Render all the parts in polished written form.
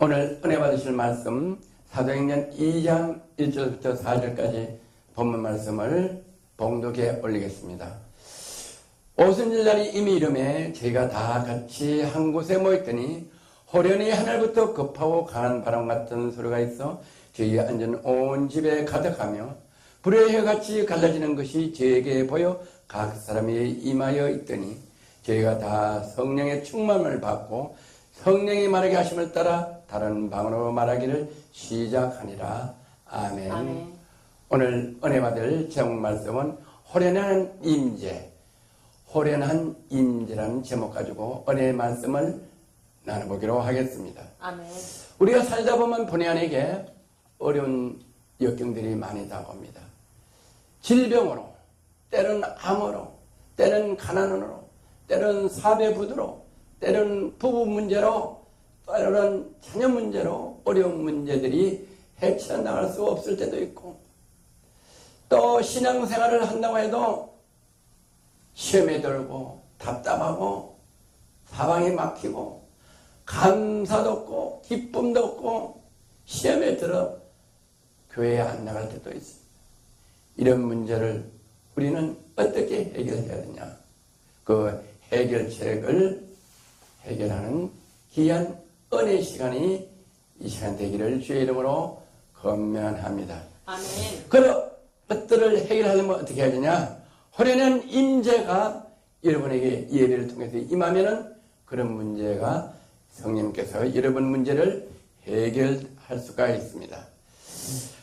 오늘 은혜 받으실 말씀 사도행전 2장 1절부터 4절까지 본문 말씀을 봉독에 올리겠습니다. 오순절날이 이미 이름에 저희가 다 같이 한 곳에 모였더니 호련히 하늘부터 급하고 강한 바람 같은 소리가 있어 저희 앉은 온 집에 가득하며 불의 혀같이 갈라지는 것이 저에게 보여 각 사람이 임하여 있더니 저희가 다 성령의 충만을 받고 성령이 말하게 하심을 따라 다른 방언으로 말하기를 시작하니라. 아멘. 아멘. 오늘 은혜 받을 제목 말씀은 호련한 임재, 호련한 임재라는 제목 가지고 은혜의 말씀을 나눠보기로 하겠습니다. 아멘. 우리가 살다 보면 본의 아니게 어려운 역경들이 많이 다가옵니다. 질병으로, 때는 암으로, 때는 가난으로, 때는 사배부도로, 때는 부부 문제로, 때로는 자녀 문제로 어려운 문제들이 헤쳐나갈 수 없을 때도 있고, 또 신앙생활을 한다고 해도 시험에 들고 답답하고 사방이 막히고 감사도 없고 기쁨도 없고 시험에 들어 교회에 안 나갈 때도 있습니다. 이런 문제를 우리는 어떻게 해결해야 되냐? 그 해결책을 해결하는 귀한 은혜 시간이 이 시간 되기를 주의 이름으로 건면합니다. 아멘. 그것들을 해결하려면 어떻게 해야 되냐? 호련한 임재가 여러분에게 예배를 통해서 임하면은 그런 문제가 성령께서 여러분 문제를 해결할 수가 있습니다.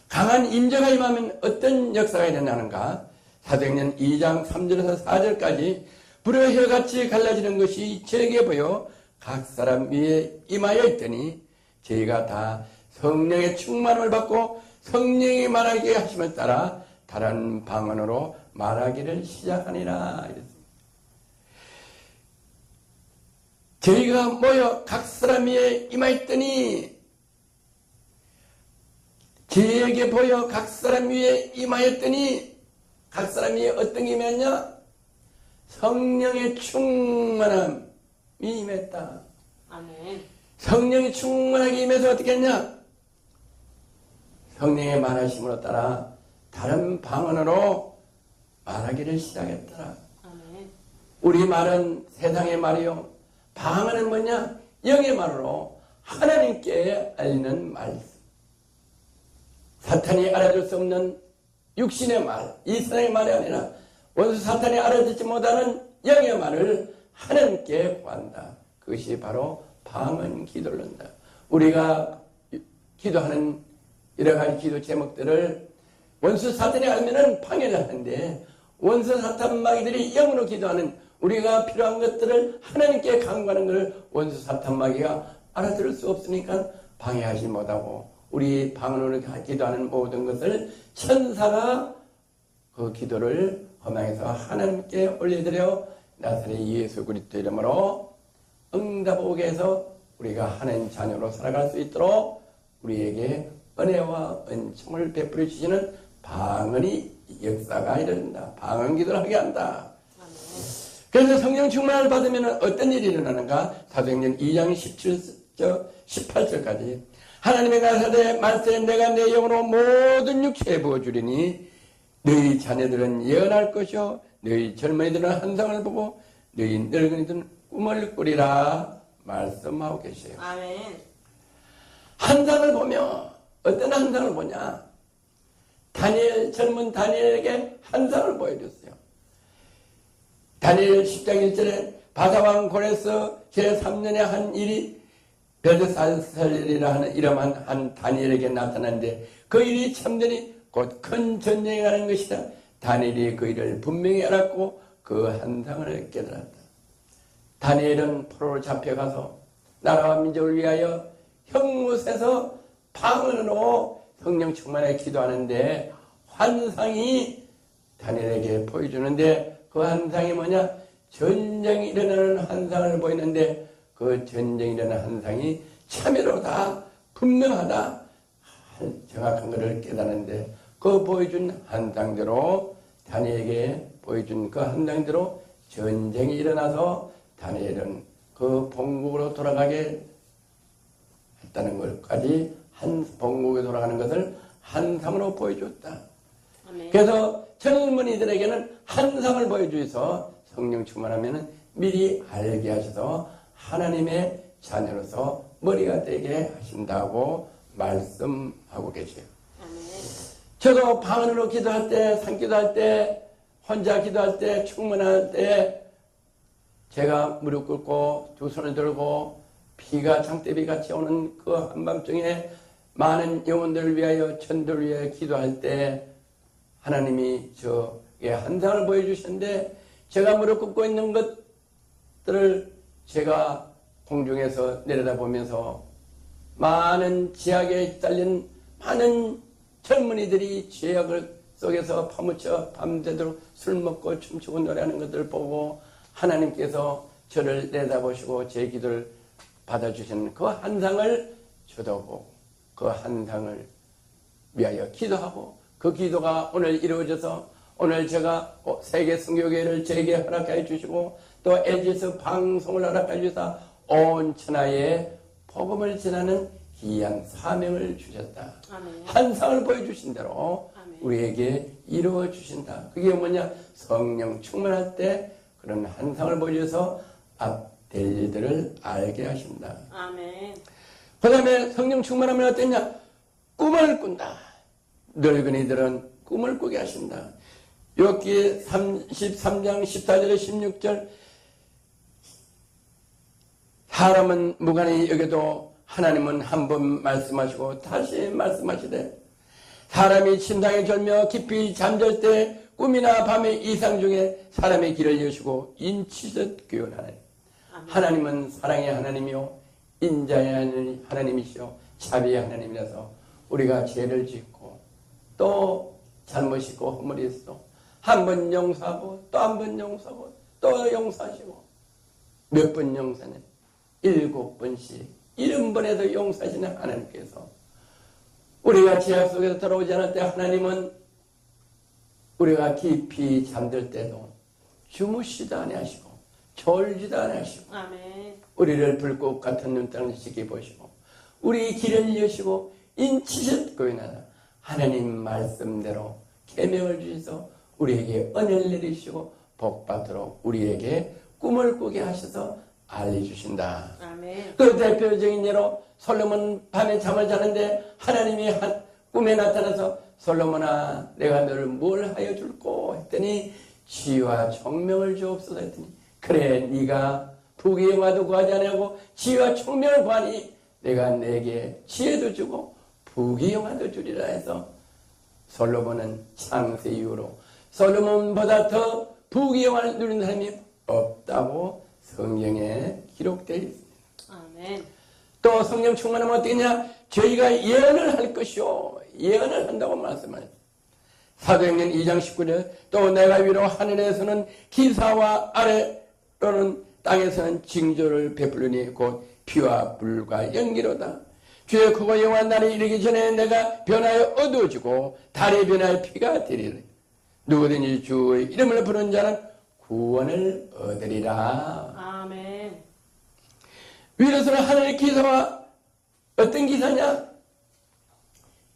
강한 임재가 임하면 어떤 역사가 일어나는가? 사도행전 2장 3절에서 4절까지 불의 혀같이 갈라지는 것이 저에게 보여 각 사람 위에 임하여 있더니 저희가 다 성령의 충만을 받고 성령이 말하게 하심을 따라 다른 방언으로 말하기를 시작하니라. 저희가 모여 각 사람 위에 임하였더니 저에게 보여 각 사람 위에 임하였더니 각 사람 위에 어떤 게 임했냐? 성령의 충만함이 임했다. 아멘. 성령이 충만하게 임해서 어떻게 했냐? 성령의 말하심으로 따라 다른 방언으로 말하기를 시작했더라. 아멘. 우리 말은 세상의 말이요. 방언은 뭐냐? 영의 말로 하나님께 알리는 말씀. 사탄이 알아줄 수 없는 육신의 말, 이 세상의 말이 아니라 원수 사탄이 알아듣지 못하는 영의 말을 하나님께 구한다. 그것이 바로 방언 기도를 한다. 우리가 기도하는 여러 가지 기도 제목들을 원수 사탄이 알면은 방해를 하는데 원수 사탄 마귀들이 영으로 기도하는 우리가 필요한 것들을 하나님께 간구하는 것을 원수 사탄 마귀가 알아들을 수 없으니까 방해하지 못하고 우리 방언으로 기도하는 모든 것을 천사가 그 기도를 허망해서 하나님께 올려드려 나사렛 예수 그리스도 이름으로 응답 오게 해서 우리가 하나님 자녀로 살아갈 수 있도록 우리에게 은혜와 은총을 베풀어 주시는 방언이 역사가 일어난다. 방언 기도를 하게 한다. 그래서 성령 충만을 받으면 어떤 일이 일어나는가? 사도행전 2장 17절 18절까지 하나님의 가사대 말세 내가 내 영으로 모든 육체에 부어주리니 너희 자녀들은 예언할 것이요 너희 젊은이들은 환상을 보고 너희 늙은이들은 꿈을 꾸리라 말씀하고 계세요. 아멘. 환상을 보며 어떤 환상을 보냐? 젊은 다니엘에게 환상을 보여줬어요. 다니엘 10장 1절에 바사왕 고레스 제3년에 한 일이 벨드살살이라 하는 이름한 한 다니엘에게 나타났는데 그 일이 참되니 곧 큰 전쟁이 가는 것이다. 다니엘이 그 일을 분명히 알았고 그 환상을 깨달았다. 다니엘은 포로로 잡혀가서 나라와 민족을 위하여 형못에서 방언으로 성령 충만하게 기도하는데 환상이 다니엘에게 보여주는데 그 환상이 뭐냐? 전쟁이 일어나는 환상을 보이는데 그 전쟁이 일어나는 환상이 참여로다 분명하다 정확한 것을 깨닫는데 그 보여준 환상대로 다니엘에게 보여준 그 환상대로 전쟁이 일어나서 다니엘은 그 본국으로 돌아가게 있다는 것까지 한 본국에 돌아가는 것을 환상으로 보여줬다. 아멘. 그래서 젊은이들에게는 환상을 보여주셔서 성령 충만하면 미리 알게 하셔서 하나님의 자녀로서 머리가 되게 하신다고 말씀하고 계세요. 아멘. 저도 방 안으로 기도할 때, 산기도할 때, 혼자 기도할 때, 충만할 때 제가 무릎 꿇고 두 손을 들고 비가 장대비 같이 오는 그 한밤중에 많은 영혼들을 위하여 천들을 위하여 기도할 때 하나님이 저에게 환상을 보여주셨는데 제가 무릎 꿇고 있는 것들을 제가 공중에서 내려다보면서 많은 지하에 딸린 많은 젊은이들이 죄악을 속에서 파묻혀 밤새도록 술 먹고 춤추고 노래하는 것들을 보고 하나님께서 저를 내다보시고 제 기도를 받아주시는 그 환상을 저도 보고 그 환상을 위하여 기도하고 그 기도가 오늘 이루어져서 오늘 제가 세계 선교회를 제게 허락해 주시고 또 LG에서 방송을 허락해 주셔서 온 천하에 복음을 전하는 귀한 사명을 주셨다. 아멘. 환상을 보여주신 대로 아멘. 우리에게 이루어 주신다. 그게 뭐냐? 성령 충만할 때 그런 환상을 보여줘서 앞될 일들을 알게 하신다. 아멘. 그 다음에 성령 충만하면 어땠냐? 꿈을 꾼다. 늙은이들은 꿈을 꾸게 하신다. 욥기 33장 14절에 16절 사람은 무관히 여겨도 하나님은 한 번 말씀하시고 다시 말씀하시되 사람이 침상에 졸며 깊이 잠들 때 꿈이나 밤의 이상 중에 사람의 길을 여시고 인치듯 교훈하네. 하나님은 사랑의 하나님이요 인자의 하나님이시요 자비의 하나님이라서 우리가 죄를 짓고 또 잘못 있고 허물이 있어도 한 번 용서하고 또 한 번 용서하고 또 용서하시고 몇 번 용서는 7번씩 70번에도 용서하시는 하나님께서 우리가 죄악 속에서 돌아오지 않을 때 하나님은 우리가 깊이 잠들 때도 주무시도 아니하시고 졸지도 아니하시고 아멘. 우리를 불꽃 같은 눈땅을 지켜보시고 우리 길을 여시고 인치듯 고인하다 하나님 말씀대로 계명을 주셔서 우리에게 은혜를 내리시고 복받도록 우리에게 꿈을 꾸게 하셔서 알려주신다. 아멘. 그 대표적인 예로 솔로몬 밤에 잠을 자는데 하나님이 꿈에 나타나서 솔로몬아 내가 너를 뭘 하여 줄꼬 했더니 지혜와 총명을 주옵소서 했더니 그래 네가 부귀 영화도 구하지 아니하고 지혜와 총명을 구하니 내가 내게 지혜도 주고 부귀 영화도 주리라 해서 솔로몬은 창세 이후로 솔로몬보다 더 부귀 영화를 누린 사람이 없다고 성경에 기록되어 있습니다. 아멘. 또 성령 충만하면 어떻겠냐? 저희가 예언을 할 것이요. 예언을 한다고 말씀하셨습니다. 사도행전 2장 19절 또 내가 위로 하늘에서는 기사와 아래로는 땅에서는 징조를 베풀으니 곧 피와 불과 연기로다. 주의 크고 영원한 날이 이르기 전에 내가 변하여 어두워지고 달이 변하여 피가 되리라. 누구든지 주의 이름을 부르는 자는 구원을 얻으리라. 아멘. 위로서는 하늘의 기사와 어떤 기사냐?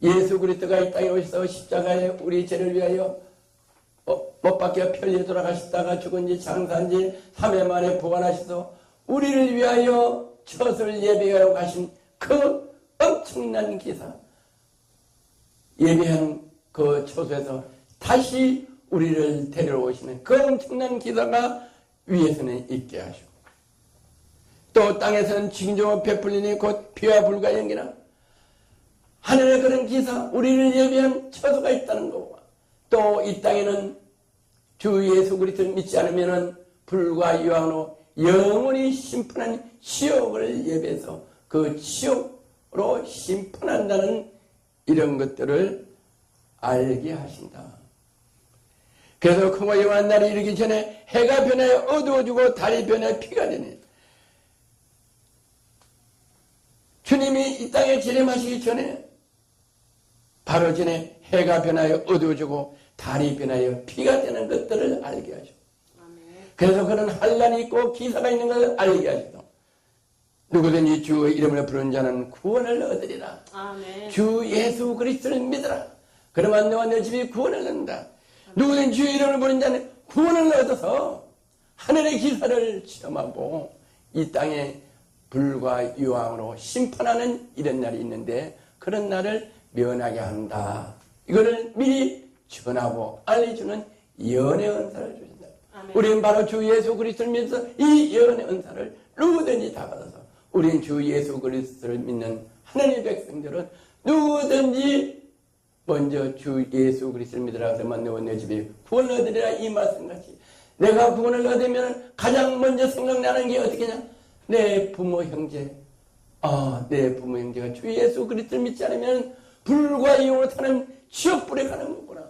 예수 그리스도가 이 땅에 오셔서 십자가에 우리 죄를 위하여 못 박혀 편리에 돌아가셨다가 죽은 지 장사한 지 3일 만에 부활하셔서 우리를 위하여 처소를 예배하러 가신 그 엄청난 기사 예배한 그 처소에서 다시 우리를 데리러 오시는 그 엄청난 기사가 위에서는 있게 하시고 또 땅에서는 징조가 베풀리니 곧 피와 불과 연기나 하늘에 그런 기사 우리를 예비한 처소가 있다는 거고 또 이 땅에는 주 예수 그리스도를 믿지 않으면 불과 유황으로 영원히 심판한 지옥을 예배해서 그 지옥으로 심판한다는 이런 것들을 알게 하신다. 그래서 크고 영원한 날이 이르기 전에 해가 변하여 어두워지고 달이 변하여 피가 되니 주님이 이 땅에 재림하시기 전에 바로 전에 해가 변하여 어두워지고 달이 변하여 피가 되는 것들을 알게 하시고 그래서 그런 환란이 있고 기사가 있는 것을 알게 하시고 누구든지 주 이름을 부르는 자는 구원을 얻으리라. 아멘. 주 예수 그리스도를 믿으라. 그러면 너와 내 집이 구원을 얻는다. 누구든지 주 이름을 부르는 자는 구원을 얻어서 하늘의 기사를 체험하고 이 땅에 불과 유황으로 심판하는 이런 날이 있는데 그런 날을 면하게 한다. 이거를 미리 전하고 알려주는 연의 은사를 주신다. 아멘. 우리는 바로 주 예수 그리스도를 믿어서 이 연의 은사를 누구든지 다 받아서 우리는 주 예수 그리스도를 믿는 하나님의 백성들은 누구든지 먼저 주 예수 그리스도를 믿으라 하면 너와 내 집이 구원을 얻으리라 이 말씀같이 내가 구원을 얻으면 가장 먼저 생각나는 게 어떻게냐? 내 부모 형제 내 부모 형제가 주 예수 그리스도를 믿지 않으면 불과 이용으로 타는 지옥불에 가는 거구나.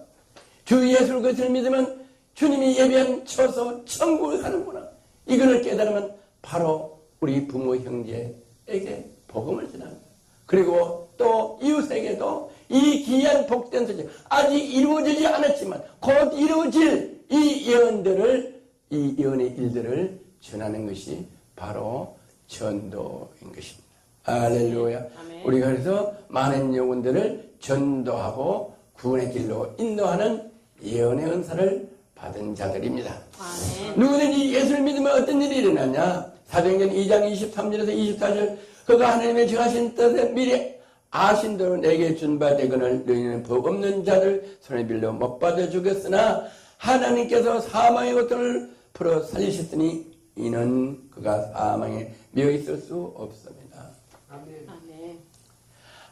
주 예수 그리스도를 믿으면 주님이 예비한 처소 천국을 가는구나. 이걸 깨달으면 바로 우리 부모 형제에게 복음을 전합니다. 그리고 또 이웃에게도 이 귀한 복된 소식 아직 이루어지지 않았지만 곧 이루어질 이 예언의 일들을 전하는 것이 바로 전도인 것입니다. 할렐루야. 아멘. 우리가 그래서 많은 영혼들을 전도하고 구원의 길로 인도하는 예언의 은사를 받은 자들입니다. 아멘. 누구든지 예수를 믿으면 어떤 일이 일어나냐? 사도행전 2장 23절에서 24절 그가 하나님의 정하신 뜻에 미리 아신 대로 내게 준 바 되거늘 너희는 법 없는 자들 손에 빌려 못 받아 죽였으나 하나님께서 사망의 고통을 풀어 살리셨으니 이는 그가 사망에 미어 있을 수 없습니다. 아멘.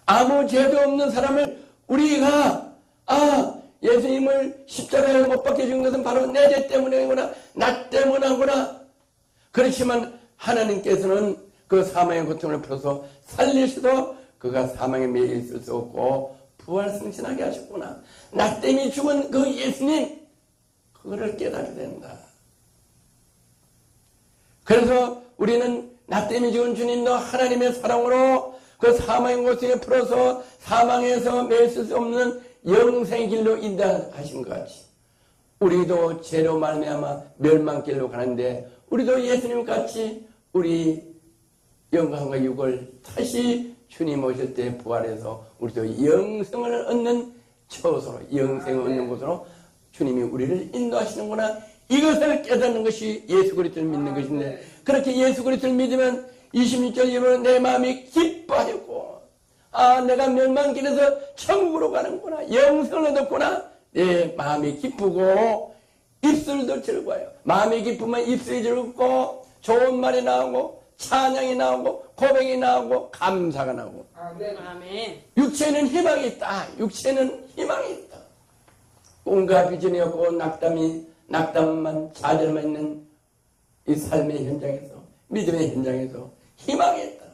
아무 죄도 없는 사람을 우리가 예수님을 십자가에 못 박혀 죽은 것은 바로 내 죄 때문이구나 나 때문이구나. 그렇지만 하나님께서는 그 사망의 고통을 풀어서 살리셔도 그가 사망에 매여 있을 수 없고 부활승천하게 하셨구나. 나 때문에 죽은 그 예수님 그거를 깨닫게 된다. 그래서 우리는 나 때문에 죽은 주님도 하나님의 사랑으로 그 사망의 고통을 풀어서 사망에서 매여 있을 수 없는 영생의 길로 인도하신 것 같이 우리도 죄로 말미암아 멸망길로 가는데 우리도 예수님 같이 우리 영광과 육을 다시 주님 오실 때 부활해서 우리도 영생을 얻는 처소로 영생을 얻는 곳으로 주님이 우리를 인도하시는구나. 이것을 깨닫는 것이 예수 그리스도를 믿는 것인데 그렇게 예수 그리스도를 믿으면 26절 이후로 내 마음이 기뻐하였고 내가 멸망길에서 천국으로 가는구나. 영생을 얻었구나. 내 마음이 기쁘고 입술도 즐거워요. 마음이 기쁘면 입술이 즐겁고 좋은 말이 나오고 찬양이 나오고 고백이 나오고 감사가 나오고 아멘. 육체는 희망이 있다. 육체는 희망이 있다. 꿈과 비전이 없고 낙담만 좌절만 있는 이 삶의 현장에서 믿음의 현장에서 희망이 있다.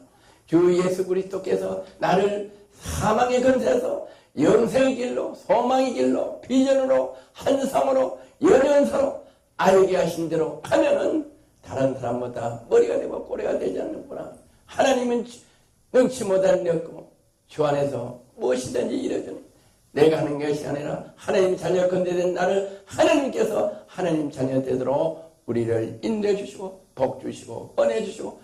주 예수 그리스도께서 나를 사망의 근세에서 영생의 길로 소망의 길로 비전으로 환상으로 연연사로 알게 하신 대로 가면은 다른 사람보다 머리가 되고 꼬리가 되지 않는구나. 하나님은 능치 못할 내 없고 주 안에서 무엇이든지 이루어주는 내가 하는 것이 아니라 하나님 자녀 건대된 나를 하나님께서 하나님 자녀 되도록 우리를 인도해 주시고 복 주시고 은혜 주시고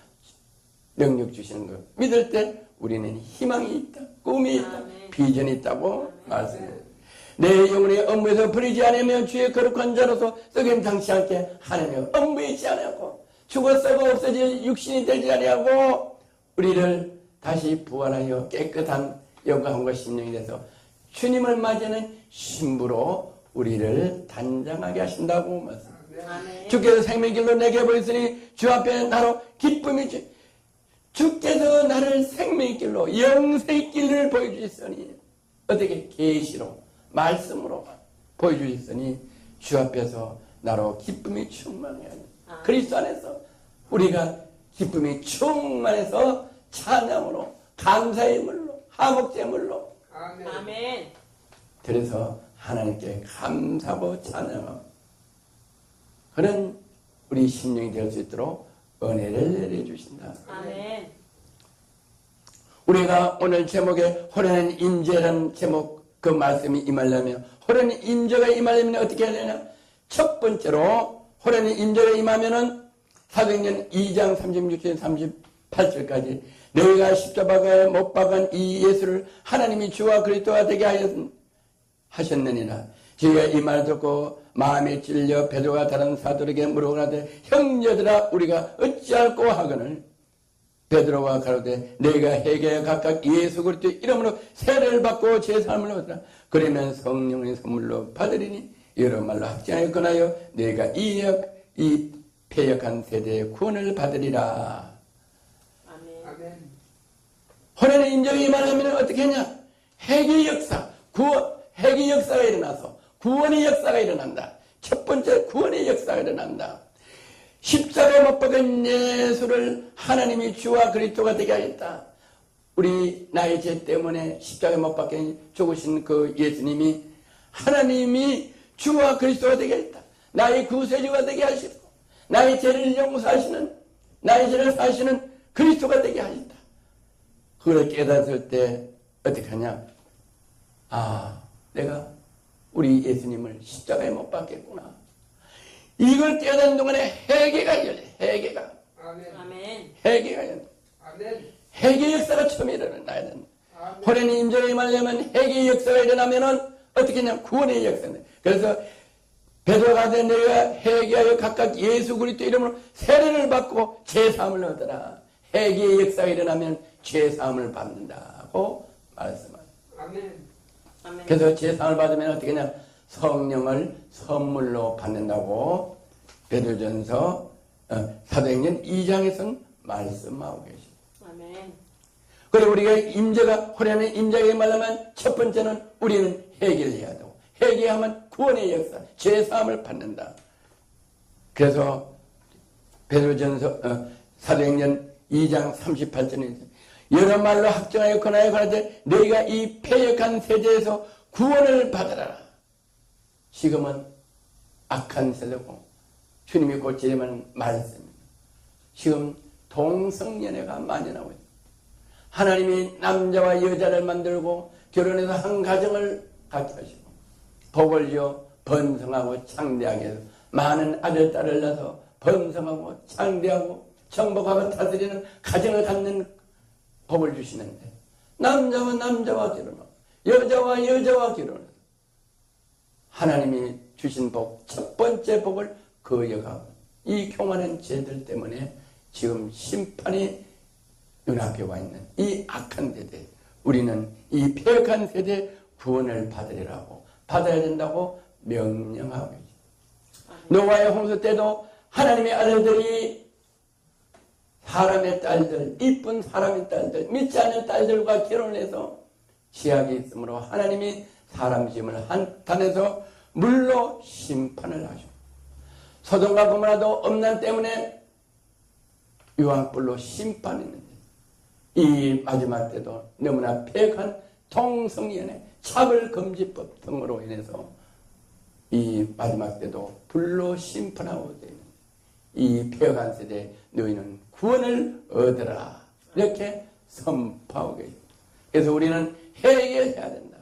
능력 주시는 것 믿을 때 우리는 희망이 있다. 꿈이 있다. 아멘. 비전이 있다고 말씀합니다. 내 영혼의 업무에서 버리지 않으면 주의 거룩한 자로서 썩임 당치 않게 하나님의 업무에 있지 않았고 죽었어고 없어질 육신이 되지 아니하고 우리를 다시 부활하여 깨끗한 영광과 심령이 돼서 주님을 맞이하는 신부로 우리를 단장하게 하신다고 말씀합니다. 아멘. 주께서 생명길로 내게 보였으니 주 앞에 나로 기쁨이 주께서 나를 생명의 길로 영생의 길을 보여주셨으니 어떻게 계시로 말씀으로 보여주셨으니 주 앞에서 나로 기쁨이 충만해야 돼. 그리스도 안에서 우리가 기쁨이 충만해서 찬양으로 감사의 물로 화목제물로 아멘. 그래서 하나님께 감사하고 찬양하고 그런 우리 심령이 될 수 있도록 은혜를 내려주신다. 아멘. 우리가 오늘 제목에 호련한 임재라는 제목 그 말씀이 임하려면 호련한 임재가 임하려면 어떻게 해야 되냐? 첫 번째로 호련한 임재가 임하면은 사도행전 2장 36절 8절까지 너희가 십자가에 못 박은 이 예수를 하나님이 주와 그리스도가 되게 하셨느니라. 저희가 이 말을 듣고 마음에 찔려 베드로가 다른 사도에게 물어가되 형제들아 우리가 어찌할꼬 하거늘 베드로가 가로되 너희가 회개에 각각 예수 그리스도 이름으로 세례를 받고 제사함을 얻으라. 그러면 성령의 선물로 받으리니 여러 말로 확증하였거나요 너희가 이 패역한 세대의 구원을 받으리라. 아멘. 혼연의 임종이 말하면 어떻게 하냐? 회개 역사, 회개 역사가 일어나서 구원의 역사가 일어난다. 첫 번째 구원의 역사가 일어난다. 십자가에 못 박은 예수를 하나님이 주와 그리스도가 되게 하겠다. 우리 나의 죄 때문에 십자가에 못 박혀 죽으신 그 예수님이 하나님이 주와 그리스도가 되게 하겠다. 나의 구세주가 되게 하시고 나의 죄를 용서하시는 나의 죄를 사시는 그리스도가 되게 하신다. 그걸 깨닫을 때 어떻게 하냐? 내가 우리 예수님을 십자가에 못 박겠구나. 이걸 깨닫는 동안에 회개가 열려. 회개가. 아멘. 회개가 열려. 아멘. 회개 역사가 처음 일어나야 된다. 혼연의 임종에 임하려면 회개 역사가 일어나면은 어떻게 하냐? 구원의 역사인데. 그래서 베드로가 된 너희가 회개하여 각각 예수 그리스도 이름으로 세례를 받고 죄사함을 얻으라. 회개의 역사가 일어나면 죄사함을 받는다고 말씀합니다. 아멘. 그래서 죄사함을 받으면 어떻게 하냐? 성령을 선물로 받는다고 베드로전서 사도행전 2장에서는 말씀하고 계십니다. 아멘. 그리고 우리가 임재가 호련의 임재가 말하면 첫 번째는 우리는 회개를 해야 되고 회개하면 구원의 역사, 죄사함을 받는다. 그래서 베드로전서 사도행전 2장 38절에 여러 말로 확정하였거나 그런데 너희가 이 패역한 세대에서 구원을 받으라. 지금은 악한 세대고 주님이 고치려면 말씀입니다. 지금 동성연애가 만연하고 있습니다. 하나님이 남자와 여자를 만들고 결혼해서 한 가정을 갖게 하시고 복을 주어 번성하고 창대하게 해서 많은 아들, 딸을 낳아서 번성하고 창대하고 정복하고 다스리는 가정을 갖는 복을 주시는데 남자와 남자와 결혼하고 여자와 여자와 결혼하고 하나님이 주신 복, 첫 번째 복을 거역하고 이 교만한 죄들 때문에 지금 심판이 눈앞에 와 있는 이 악한 세대, 우리는 이 폐역한 세대 구원을 받아야 된다고 명령하고 있습니다. 노아의 홍수 때도 하나님의 아들들이 사람의 딸들, 이쁜 사람의 딸들, 믿지 않는 딸들과 결혼해서 지약이 있으므로 하나님이 사람 지음을 한탄해서 물로 심판을 하시고 소돔과 고모라도 엄난 때문에 유황불로 심판했는데 이 마지막 때도 너무나 폐역한 동성연애 차별금지법 등으로 인해서 이 마지막 때도 불로 심판하고 되는 이 폐역한 세대 너희는 구원을 얻으라 이렇게 선포하고 계십니다. 그래서 우리는 회개해야 된다.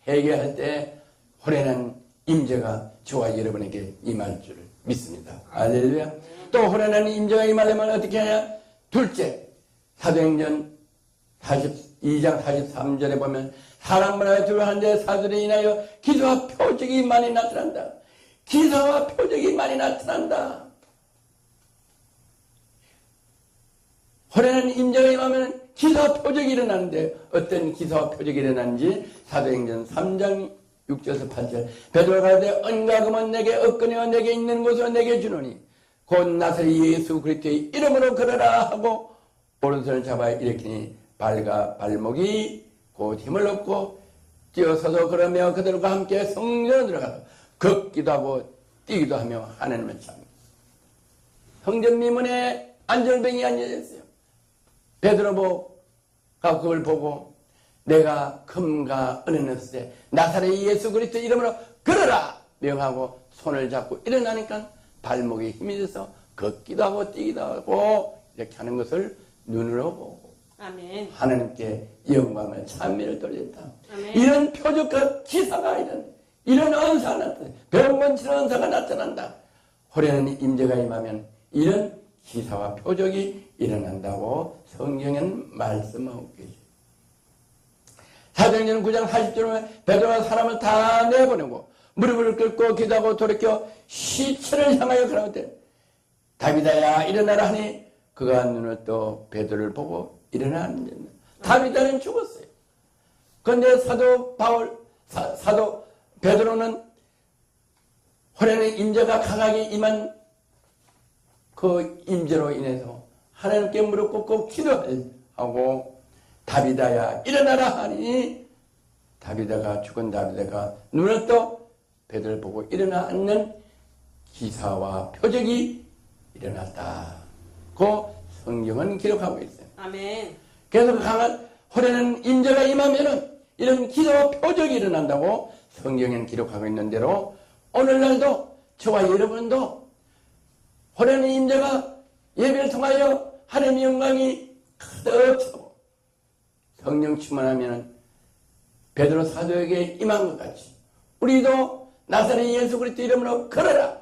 회개할 때 호련한 임재가 저와 여러분에게 임할 줄을 믿습니다. 할렐루야. 또 호련한 임재가 임하려면 어떻게 하냐? 둘째, 사도행전 42장 43절에 보면 사람마다 두려워하는데 사도들에 인하여 기사와 표적이 많이 나타난다. 기사와 표적이 많이 나타난다. 호련한 임재가 임하면 기사와 표적이 일어나는데 어떤 기사와 표적이 일어나는지 사도행전 3장 6절에서 8절 베드로가 가로되 은과 금은 내게 얻거니와 내게 있는 것을 내게 주노니 곧 나사렛 예수 그리스도의 이름으로 걸어라 하고 오른손을 잡아 일으키니 발과 발목이 곧 힘을 얻고 뛰어서서 걸으며 그들과 함께 성전에 들어가서 걷기도 하고 뛰기도 하며 하나님을 찾습니다. 성전 미문에 안전병이 앉아있어요. 베드로가 그걸 보고 내가 금과 은을 넣었을 때 나사렛 예수 그리스도 이름으로 걸어라 명하고 손을 잡고 일어나니까 발목에 힘이 돼서 걷기도 하고 뛰기도 하고 이렇게 하는 것을 눈으로 보고 아멘. 하나님께 영광을 찬미를 돌렸다. 아멘. 이런 표적과 기사가 이런 은사가 나타난다. 병건치는 은사가 나타난다. 호련한 임재가 임하면 이런 기사와 표적이 일어난다고 성경에는 말씀하고 계시죠. 사도행전 9장 40절에 베드로가 사람을 다 내보내고 무릎을 꿇고 기도하고 돌이켜 시체를 향하여 그러는데 다비다야 일어나라 하니 그가 눈을 떠 베드로를 보고 일어나는데 다비다는 죽었어요. 그런데 사도 베드로는 호련의 임재가 강하게 임한 그 임재로 인해서 하나님께 무릎 꿇고 기도하고 다비다야 일어나라 하니 다비다가 죽은 다비다가 눈을 떠 베드로를 보고 일어나 앉는 기사와 표적이 일어났다. 그 성경은 기록하고 있어요. 아멘. 그래서 강한 호련한 임재가 임하면은 이런 기사와 표적이 일어난다고 성경에는 기록하고 있는 대로 오늘날도 저와 여러분도 호련한 임재가 예배를 통하여 하나님의 영광이 가득 차고 성령 충만하면 베드로 사도에게 임한 것 같이 우리도 나사렛 예수 그리스도 이름으로 걸어라.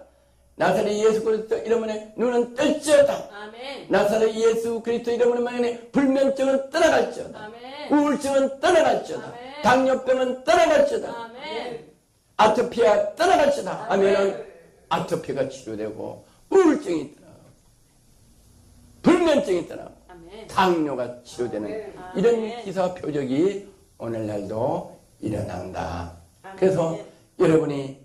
나사렛 예수 그리스도 이름으로 눈은 뜰지어다. 아멘. 나사렛 예수 그리스도 이름으로 만약에 불면증은 떠나갈지어다. 아멘. 우울증은 떠나갈지어다. 아멘. 당뇨병은 떠나갈지어다. 아멘. 아토피가 떠나갈지어다. 아멘. 하면은 아토피가 치료되고 우울증이 떠나고 불면증이 떠나고 아멘. 당뇨가 치료되는 아멘. 이런 기사 표적이 오늘날도 일어난다. 아멘. 그래서 여러분이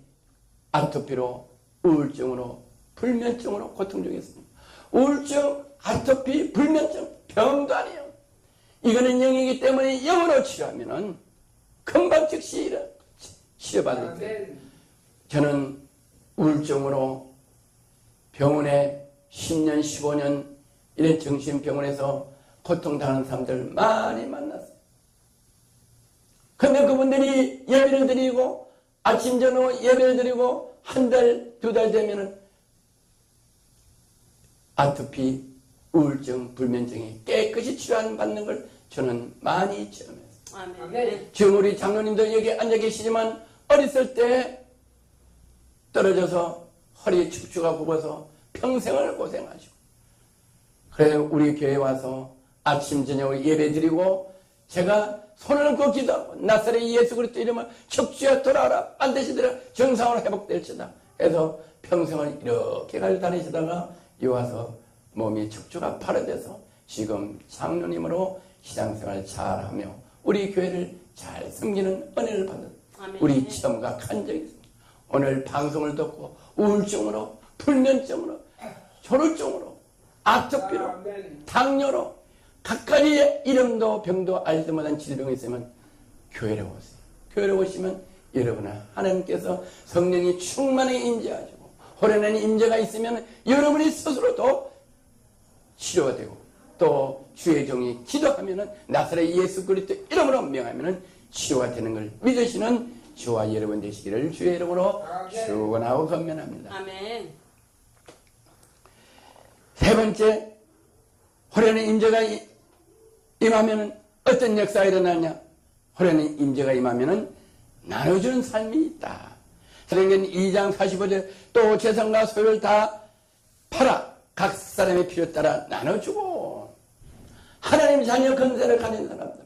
아토피로 우울증으로 불면증으로 고통 중에 있습니다. 우울증, 아토피, 불면증 병도 아니에요. 이거는 영이기 때문에 영으로 치료하면은 금방 즉시 치료받을 때 저는 우울증으로 병원에 10년, 15년 이런 정신병원에서 고통당하는 사람들 많이 만났어요. 근데 그분들이 예배를 드리고 아침 저녁 예배를 드리고 한 달, 두 달 되면은 아토피, 우울증, 불면증이 깨끗이 치료받는 걸 저는 많이 체험했어요. 아멘. 지금 우리 장로님도 여기 앉아 계시지만 어렸을 때 떨어져서 허리 축축하고 굽어서 평생을 고생하시고 그래서 우리 교회 와서 아침 저녁 예배 드리고 제가 손을 걷고 기도하고 나사렛 예수 그리스도 이름을 척주야 돌아와라 반드시 들어 정상으로 회복될지다 해서 평생을 이렇게 가지고 다니시다가 이 와서 몸이 척추가 파래돼서 지금 장로님으로 신앙생활 잘하며 우리 교회를 잘 섬기는 은혜를 받는 아멘. 우리 체험과 간 적이 있습니다. 오늘 방송을 듣고 우울증으로 불면증으로 졸음증으로 아토피로 당뇨로 각가지의 이름도 병도 알지도 못한 질병이 있으면 교회로 오세요. 교회로 오시면 여러분 하나님께서 성령이 충만하게 임재하시고 호련한 임재가 있으면 여러분이 스스로도 치료가 되고 또 주의 종이 기도하면은 나사렛 예수 그리스도 이름으로 명하면은 치료가 되는 걸 믿으시는 저와 여러분 되시기를 주의 이름으로 축원하고 건면합니다. 아멘. 세 번째 호련한 임재가 임하면은 어떤 역사가 일어나냐? 호련한 임재가 임하면은 나눠주는 삶이 있다. 사도행전 2장 45절 또 재산과 소유를 다 팔아 각 사람의 필요에 따라 나눠주고 하나님 자녀 건세를 가진 사람들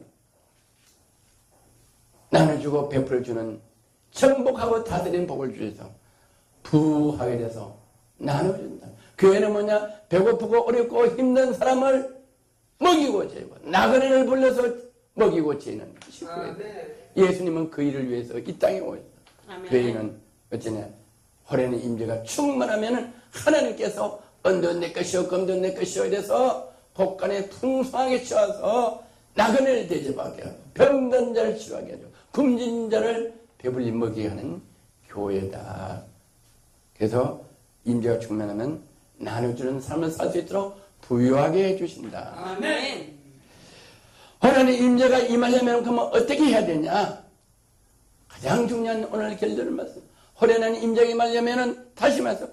나눠주고 베풀어주는 정복하고 다스리는 복을 주셔서 부하게 돼서 나눠준다. 교회는 뭐냐? 배고프고 어렵고 힘든 사람을 먹이고 재고 나그네를 불러서 먹이고 재는 식구예요. 예수님은 그 일을 위해서 이 땅에 오셨다. 교회는 어쩌냐? 호련의 임재가 충만하면 하나님께서 은도 내 것이요 금도 내 것이요 이래서 복간에 풍성하게 치워서 나그네를 대접하게 하고 병든 자를 치료하게 하고 굶진 자를 배불리 먹이게 하는 교회다. 그래서 임재가 충만하면 나눠주는 삶을 살 수 있도록 부유하게 해주신다. 아멘. 호련의 임재가 임하려면 그러면 어떻게 해야 되냐? 가장 중요한 오늘 결론을 말씀. 호련한 임재가 임하려면 다시 말해서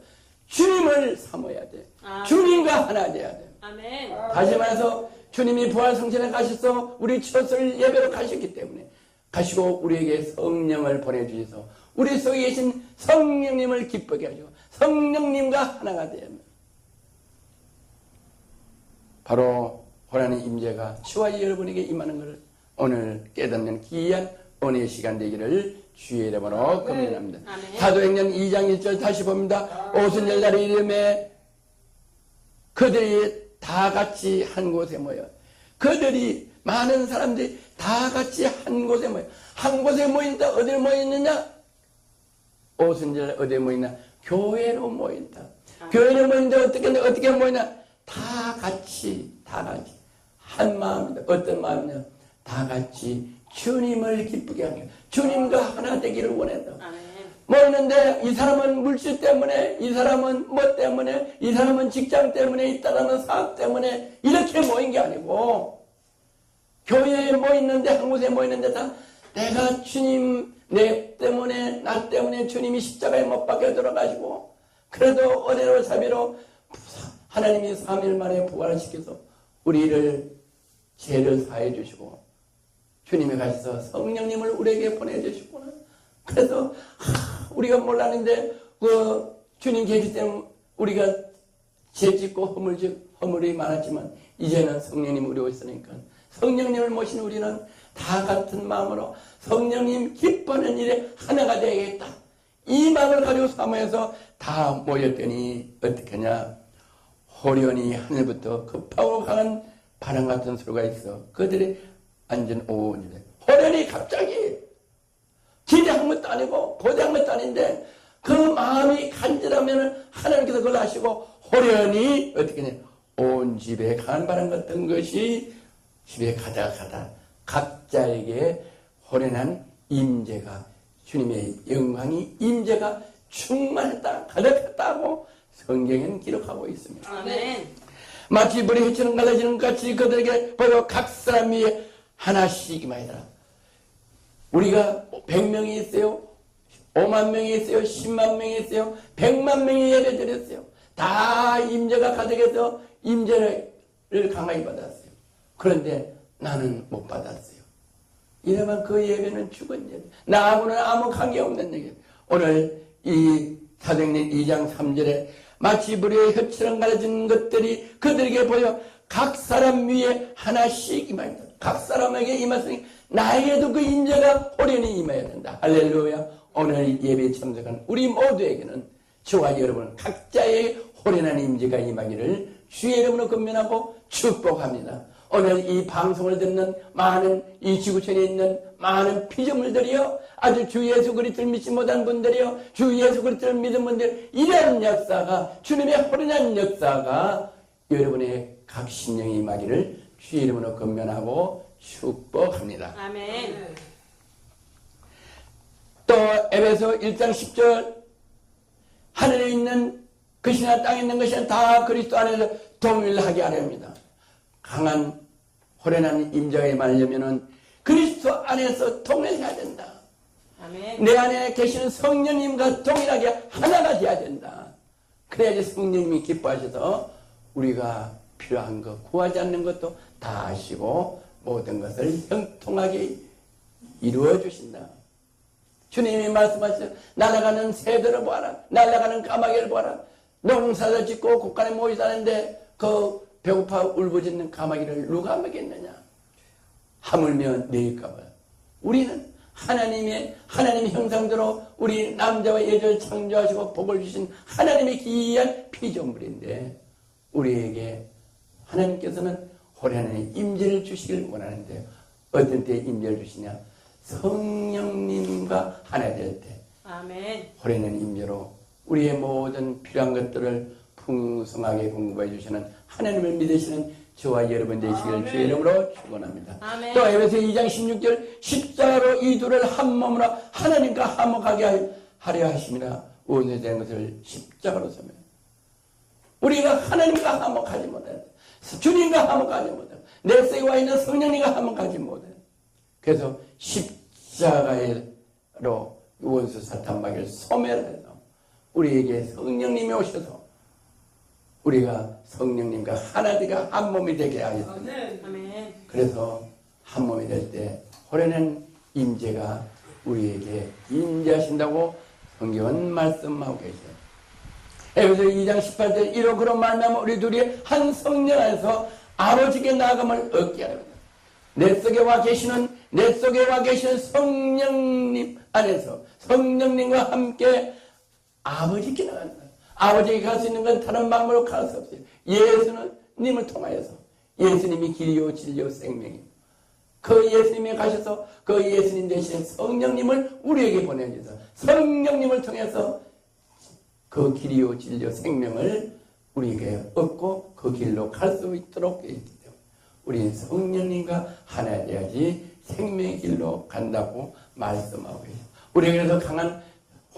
주님을 사모해야 돼. 아멘. 주님과 하나 돼야 돼. 아멘. 다시 말해서 주님이 부활성천에 가셔서 우리 첫을 예배로 가셨기 때문에 가시고 우리에게 성령을 보내주셔서 우리 속에 계신 성령님을 기쁘게 하시고 성령님과 하나가 되면 바로 하나님 임재가 저와 여러분에게 임하는 것을 오늘 깨닫는 귀한 은혜의 시간 되기를 주의 이름으로 금연합니다. 아멘. 사도행전 2장 1절 다시 봅니다. 오순절 날의 이름에 그들이 다 같이 한 곳에 모여, 그들이 많은 사람들이 다 같이 한 곳에 모여, 한 곳에 모인다. 어디를 모였느냐? 오순절 어디에 모이나? 교회로 모인다. 교회로 모인다. 어떻게 모이나? 다 같이 한 마음이다. 어떤 마음이냐? 다 같이 주님을 기쁘게 하는 거야. 주님과 하나 되기를 원한다. 아멘. 모이는데 이 사람은 물질 때문에, 이 사람은 뭐 때문에, 이 사람은 직장 때문에, 있다라는 사업 때문에 이렇게 모인 게 아니고, 교회에 모이는데, 한 곳에 모이는데 다 내가 주님, 나 때문에 주님이 십자가에 못 박혀 들어가시고, 그래도 은혜로 자비로 하나님이 3일 만에 부활시켜서 우리를 죄를 사해 주시고, 주님이 가셔서 성령님을 우리에게 보내주시구나. 그래서 우리가 몰랐는데 주님 계실 때는 우리가 죄짓고 허물이 많았지만 이제는 성령님 우리 오셨으니까 성령님을 모신 우리는 다 같은 마음으로 성령님 기뻐하는 일에 하나가 되어야겠다. 이 마음을 가지고 사모해서 다 모였더니 어떻게 하냐? 호련히 하늘부터 급하고 강한 바람 같은 소리가 있어. 그들이 앉은 오온이래. 호련히 갑자기 기대한 것도 아니고 고대한 것도 아닌데 그 마음이 간절하면 하나님께서 그걸 아시고 호련히 어떻게 하냐? 온 집에 강한 바람 같은 것이 집에 가다 각자에게 호련한 임재가, 주님의 영광이 임재가 충만했다, 가득했다고 성경에는 기록하고 있습니다. 아멘. 마치 물이 휘치는 갈라지는 것 같이 그들에게 보여 각 사람 위에 하나씩이마이더라. 우리가 100명이 있어요, 5만 명이 있어요, 10만 명이 있어요, 100만 명이 예배드렸어요. 다 임재가 가득해서 임재를 강하게 받았어요. 그런데 나는 못 받았어요. 이러면 그 예배는 죽은 예배, 나하고는 아무 관계없는 예배. 오늘 이 사도행전 2장 3절에 마치 불에 혀처럼 갈라진 것들이 그들에게 보여 각 사람 위에 하나씩 임하였다. 각 사람에게 임했으니 나에게도 그 임재가 호련히 임해야 된다. 할렐루야. 오늘 예배에 참석한 우리 모두에게는 저와 여러분 각자의 호련한 임재가 임하기를 주의 이름으로 권면하고 축복합니다. 오늘 이 방송을 듣는 많은 이 지구촌에 있는 많은 피조물들이요, 아주 주 예수 그리스도를 믿지 못한 분들이요, 주 예수 그리스도를 믿은 분들, 이런 역사가, 주님의 호련한 역사가 여러분의 각 심령에 임하기를 주의 이름으로 권면하고 축복합니다. 아멘. 또 에베소 1장 10절 하늘에 있는 것이나 땅에 있는 것이나 다 그리스도 안에서 동일하게 하렵니다. 강한 호련한 임재가 임하려면은 그리스도 안에서 동일해야 된다. 아멘. 내 안에 계시는 성령님과 동일하게 하나가 되어야 된다. 그래야지 성령님이 기뻐하셔서 우리가 필요한 것, 구하지 않는 것도 다 아시고 모든 것을 형통하게 이루어 주신다. 주님이 말씀하시죠. 날아가는 새들을 보아라. 날아가는 까마귀를 보아라. 농사를 짓고 곳간에 모이 사는데 그 배고파 울부짖는 까마귀를 누가 먹겠느냐? 하물며 내일까봐. 우리는 하나님의 형상대로 우리 남자와 여자를 창조하시고 복을 주신 하나님의 귀한 피조물인데 우리에게 하나님께서는 호련한 임재를 주시길 원하는데 어떤 때 임재를 주시냐? 성령님과 하나 될 때 아멘. 호련한 임재로 우리의 모든 필요한 것들을 풍성하게 공급해 주시는 하나님을 믿으시는 저와 여러분 되시기를 주의 이름으로 축원합니다. 아멘. 또 에베소 2장 16절 십자가로 이 둘을 한 몸으로 하나님과 화목하게 하려 하심이라 원죄된 것을 십자가로 서면 우리가 하나님과 화목하지 못해, 주님과 화목하지 못해, 내 속에 와 있는 성령님과 화목하지 못해. 그래서 십자가로 원수 사탄 마귀를 소멸해서 우리에게 성령님이 오셔서 우리가 성령님과 하나가 한 몸이 되게 하였습니다. 아멘. 그래서 한 몸이 될 때 호련한 임재가 우리에게 임재하신다고 성경은 말씀하고 계세요. 에베소 2장 18절 이로 그런 말미암아 우리 둘이 한 성령 안에서 아버지께 나아감을 얻게 하려 합니다. 내 속에 와 계시는 성령님 안에서 성령님과 함께 아버지께 나간다. 아버지께 갈 수 있는 건 다른 방법으로 갈 수 없어요. 예수님을 통하여서 예수님이 길이요 진리요 생명입니다. 그 예수님이 가셔서 그 예수님 대신 성령님을 우리에게 보내주셔서 성령님을 통해서 그 길이요 진리요 생명을 우리에게 얻고 그 길로 갈 수 있도록 되어 있기 때문에 우리는 성령님과 하나 되어야지 생명의 길로 간다고 말씀하고 있어요. 우리에게 그래서 강한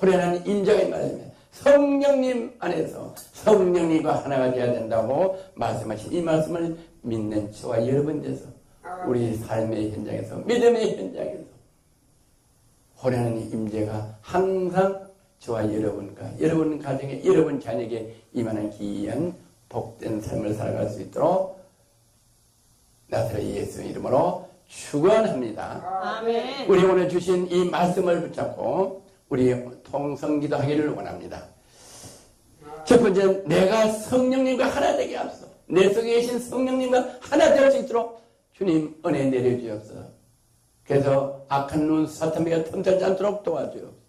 호련한 인정의 말씀입니다. 성령님 안에서 성령님과 하나가 되어야 된다고 말씀하신 이 말씀을 믿는 저와 여러분께서 우리 삶의 현장에서 믿음의 현장에서 호련한 임재가 항상 저와 여러분과 여러분 가정에 여러분 자녀에게 임하는 귀한 복된 삶을 살아갈 수 있도록 나사렛 예수 이름으로 축원합니다. 아멘. 우리 오늘 주신 이 말씀을 붙잡고 우리 통성기도 하기를 원합니다. 첫 번째, 내가 성령님과 하나 되게 하소서. 내 속에 계신 성령님과 하나 될 수 있도록 주님 은혜 내려주옵소서. 그래서 악한 눈 사탄에게 틈타지 않도록 도와주옵소서.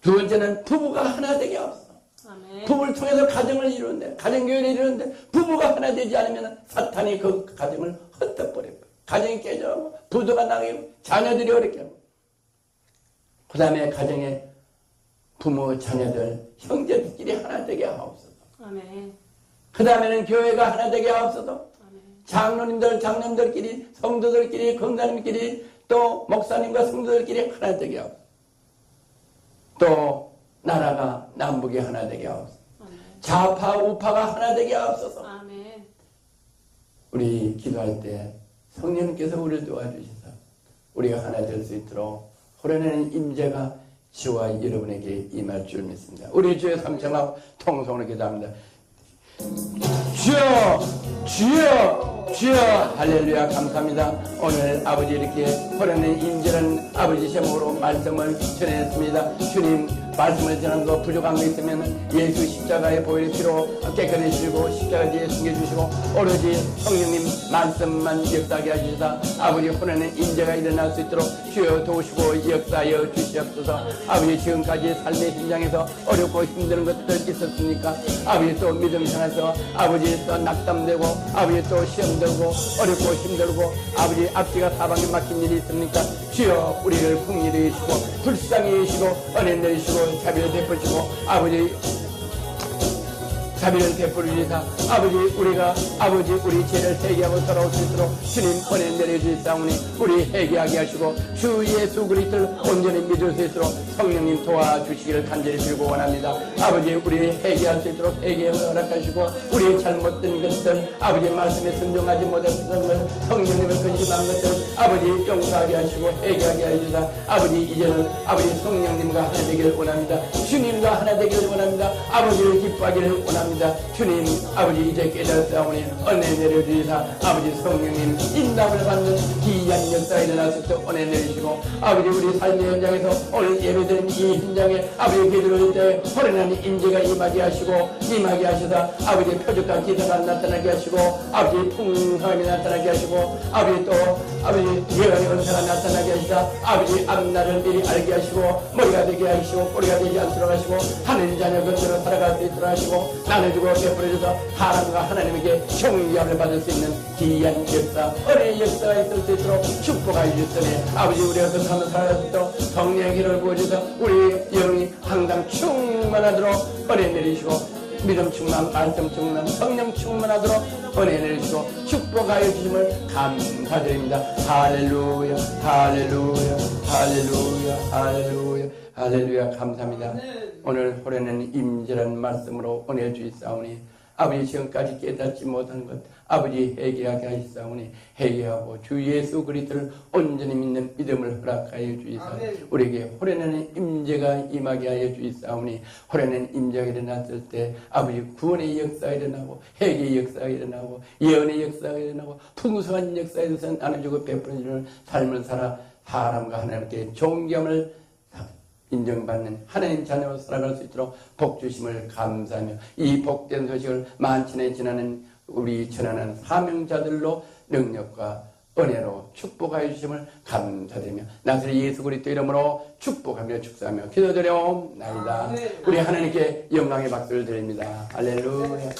두 번째는 부부가 하나 되게 하옵소서. 아멘. 부부를 통해서 가정을 이루는데, 가정교회를 이루는데 부부가 하나 되지 않으면 사탄이 그 가정을 흩어버려요. 가정이 깨져가고 부도가 나게 자녀들이 어렵게 하고 그 다음에 가정에 부모, 자녀들, 형제들끼리 하나 되게 하옵소서. 아멘. 그 다음에는 교회가 하나 되게 하옵소서. 아멘. 장로님들, 장남들끼리, 성도들끼리, 권사님끼리, 또 목사님과 성도들끼리 하나 되게 하옵소서. 또 나라가 남북이 하나 되게 하옵소서. 아멘. 좌파, 우파가 하나 되게 하옵소서. 아멘. 우리 기도할 때 성령님께서 우리를 도와주셔서 우리가 하나 될 수 있도록 호련한 임재가 저와 여러분에게 임할 줄 믿습니다. 우리 주의 삼창하고 통성으로 기도합니다. 주여, 주여, 주여, 할렐루야, 감사합니다. 오늘 아버지 이렇게 호련한 임재라는 아버지 제목으로 말씀을 전했습니다. 주님 말씀을 전하는 거 부족한 거 있으면 예수 십자가의 보혈의 피로 깨끗해지시고 십자가 뒤에 숨겨주시고 오로지 성령님 말씀만 역사하게 하시사 아버지 호련한 임재가 일어날 수 있도록 주여 도우시고 역사하여 주시옵소서. 아버지 지금까지 삶의 현장에서 어렵고 힘든 것들 있었습니까? 아버지 또 믿음 생활에서 아버지 또 낙담되고 아버지 또 시험 들고 어렵고 힘들고 아버지 앞뒤가 사방에 막힌 일이 있습니까? 주여 우리를 긍휼히 여시고 불쌍히 여시고 은혜 내리시고 자비를 베푸시고 아버지 자비를 베풀으시사 아버지 우리가 아버지 우리 죄를 회개하고 돌아올 수 있도록 주님 은혜 내려주시사오니 우리 회개하게 하시고 주 예수 그리스도를 온전히 믿을 수 있도록 성령님 도와주시기를 간절히 빌고 원합니다. 아버지 우리 회개할 수 있도록 회개를 허락하시고 우리의 잘못된 것들 아버지 말씀에 순종하지 못했던 것 성령님을 근심한 것들 아버지 용서하게 하시고 회개하게 하시사 아버지 이제는 아버지 성령님과 하나 되기를 원합니다. 주님과 하나 되기를 원합니다. 아버지를 기뻐하기를 원합니다. 주님 아버지 이제 깨달았사오니 은혜 내려주시사 아버지 성령님 인담을 받는 귀한 역사가 일어날 수 있도록 은혜 내리시고 아버지 우리 삶의 현장에서 오늘 예배드린 이 현장에 아버지 기도를 때 호련한 임재가 임하게 하시고 임하게 하시사 아버지 표적과 기사가 나타나게 하시고 아버지 풍성함이 나타나게 하시고 아버지 또 아버지 예언의 은사가 나타나게 하시사 아버지 앞날을 미리 알게 하시고 머리가 되게 하시고 꼬리가 되지 않도록 하시고 하는 자녀 것으로 살아갈 수 있도록 하시고 나눠주고 베풀어줘서 사람과 하나님에게 존귀함을 받을 수 있는 귀한 역사 은혜의 역사가 있을 수 있도록 축복하여 주시니 아버지 우리가 그 삶을 살아갈 수 있도록 성령의 길을 보여주셔서 우리 영이 항상 충만하도록 은혜 내리시고 믿음 충만, 말씀 충만, 성령 충만하도록 은혜 내리시고 축복하여 주심을 감사드립니다. 할렐루야, 할렐루야, 할렐루야, 할렐루야, 할렐루야, 감사합니다. 오늘 호련한 임재라는 말씀으로 은혜 주시사오니 아버지 지금까지 깨닫지 못한 것 아버지 회개하게 하시사오니 회개하고 주 예수 그리스도를 온전히 믿는 믿음을 허락하여 주시사 우리에게 호련한 임재가 임하게 하여 주시사오니 호련한 임재가 일어났을 때 아버지 구원의 역사가 일어나고 회개의 역사가 일어나고 예언의 역사가 일어나고 풍성한 역사에 대해서 나눠주고 베푸는 삶을 살아 사람과 하나님께 존경을 인정받는 하나님 자녀로 살아갈 수 있도록 복 주심을 감사하며 이 복된 소식을 만천에 지나는 우리 천안한 사명자들로 능력과 은혜로 축복하여 주심을 감사드리며 나사렛 예수 그리스도 이름으로 축복하며 축사하며 기도드려옵나이다. 우리 하나님께 영광의 박수를 드립니다. 할렐루야.